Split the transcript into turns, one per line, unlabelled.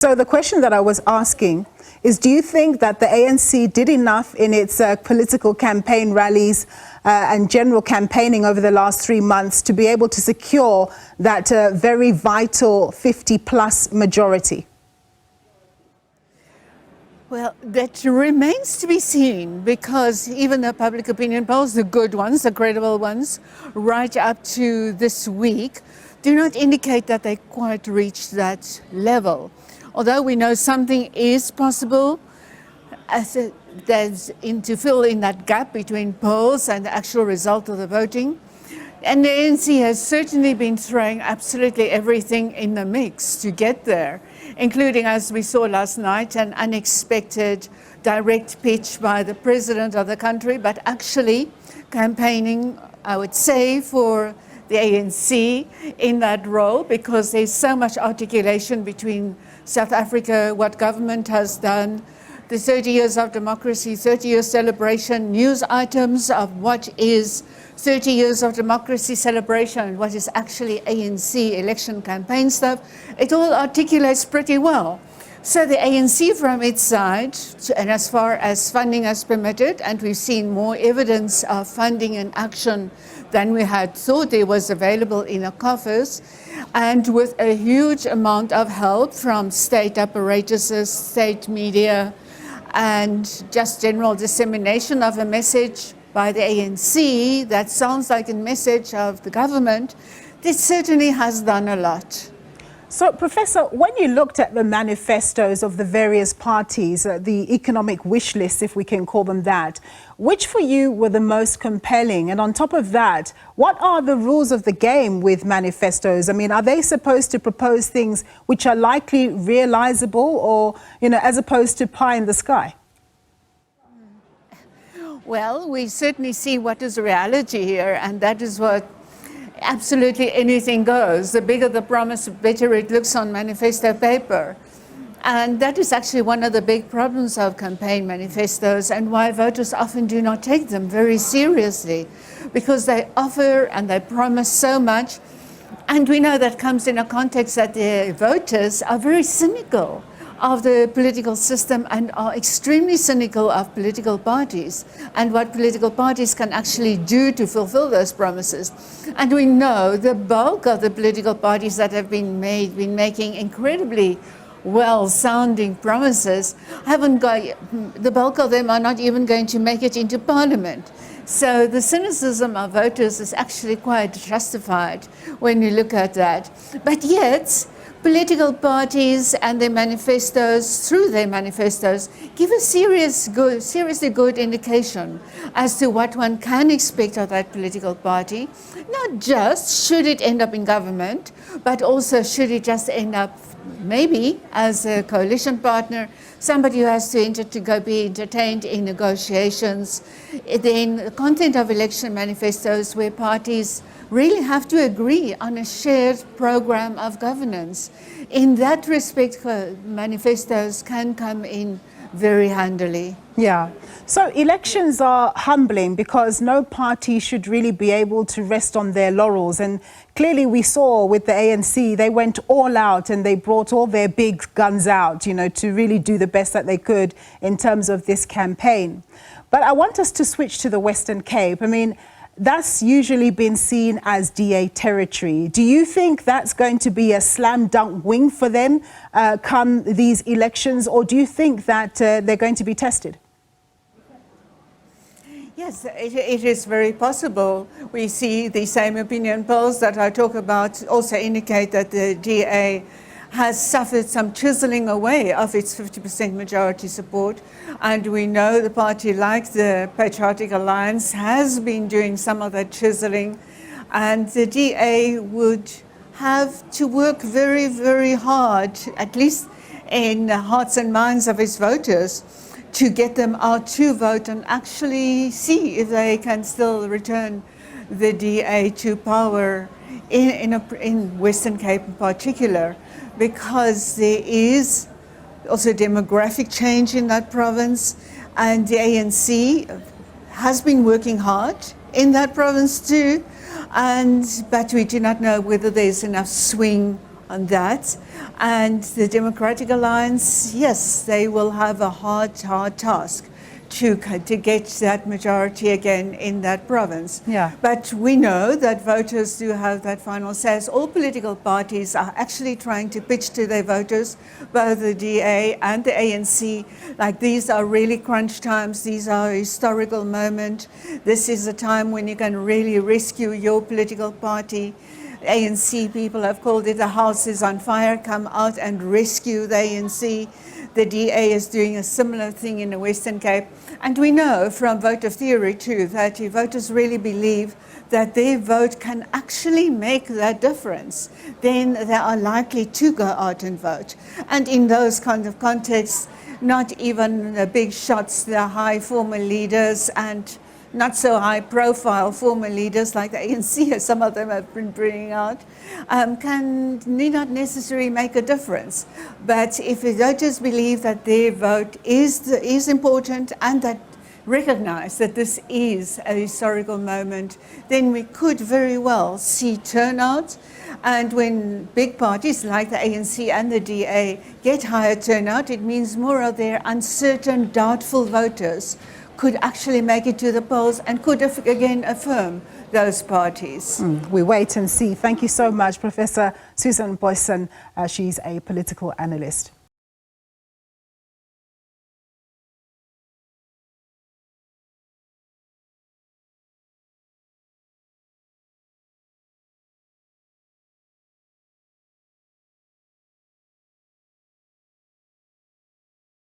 So the question that I was asking is, do you think that the ANC did enough in its political campaign rallies and general campaigning over the last 3 months to be able to secure that very vital 50-plus majority?
Well, that remains to be seen, because even the public opinion polls, the good ones, the credible ones, right up to this week, do not indicate that they quite reached that level. Although we know something is possible, to fill in that gap between polls and the actual result of the voting. And the ANC has certainly been throwing absolutely everything in the mix to get there, including, as we saw last night, an unexpected direct pitch by the president of the country, but actually campaigning, I would say, for the ANC in that role, because there's so much articulation between South Africa, what government has done, the 30 years of democracy, 30-year celebration, news items of what is 30 years of democracy celebration, what is actually ANC election campaign stuff. It all articulates pretty well. So the ANC from its side, and as far as funding has permitted, and we've seen more evidence of funding and action than we had thought there was available in the coffers, and with a huge amount of help from state apparatuses, state media, and just general dissemination of a message by the ANC that sounds like a message of the government, this certainly has done a lot.
So, Professor, when you looked at the manifestos of the various parties, the economic wish lists, if we can call them that, which for you were the most compelling? And on top of that, what are the rules of the game with manifestos? I mean, are they supposed to propose things which are likely realizable, or, as opposed to pie in the sky?
Well, we certainly see what is reality here, and that is what absolutely anything goes. The bigger the promise, the better it looks on manifesto paper. And that is actually one of the big problems of campaign manifestos, and why voters often do not take them very seriously, because they offer and they promise so much. And we know that comes in a context that the voters are very cynical of the political system and are extremely cynical of political parties and what political parties can actually do to fulfill those promises. And we know the bulk of the political parties that have been making incredibly well-sounding promises the bulk of them are not even going to make it into parliament. So the cynicism of voters is actually quite justified when you look at that. But yet, political parties and their manifestos, through their manifestos, give a seriously good indication as to what one can expect of that political party. Not just should it end up in government, but also should it just end up maybe as a coalition partner, somebody who has to be entertained in negotiations. Then the content of election manifestos, where parties really have to agree on a shared program of governance. In that respect, manifestos can come in very handily.
Yeah. So elections are humbling, because no party should really be able to rest on their laurels. And clearly we saw with the ANC, they went all out and they brought all their big guns out, to really do the best that they could in terms of this campaign. But I want us to switch to the Western Cape. I mean, that's usually been seen as DA territory. Do you think that's going to be a slam dunk win for them come these elections, or do you think that they're going to be tested?
Yes, it is very possible. We see the same opinion polls that I talk about also indicate that the DA has suffered some chiseling away of its 50% majority support. And we know the party, like the Patriotic Alliance, has been doing some of that chiseling. And the DA would have to work very, very hard, at least in the hearts and minds of its voters, to get them out to vote and actually see if they can still return the DA to power in Western Cape in particular, because there is also demographic change in that province, and the ANC has been working hard in that province too, but we do not know whether there's enough swing on that. And the Democratic Alliance, yes, they will have a hard task to get that majority again in that province.
Yeah.
But we know that voters do have that final say. As all political parties are actually trying to pitch to their voters, both the DA and the ANC, like these are really crunch times, these are a historical moment. This is a time when you can really rescue your political party. ANC people have called it the house is on fire, come out and rescue the ANC. The DA is doing a similar thing in the Western Cape. And we know from voter theory too that if voters really believe that their vote can actually make that difference, then they are likely to go out and vote. And in those kind of contexts, not even the big shots, the high former leaders and not so high profile former leaders like the ANC, as some of them have been bringing out, need not necessarily make a difference. But if voters believe that their vote is important and that recognize that this is a historical moment, then we could very well see turnout. And when big parties like the ANC and the DA get higher turnout, it means more of their uncertain, doubtful voters could actually make it to the polls and could again affirm those parties.
We wait and see. Thank you so much, Professor Susan Booysen. She's a political analyst.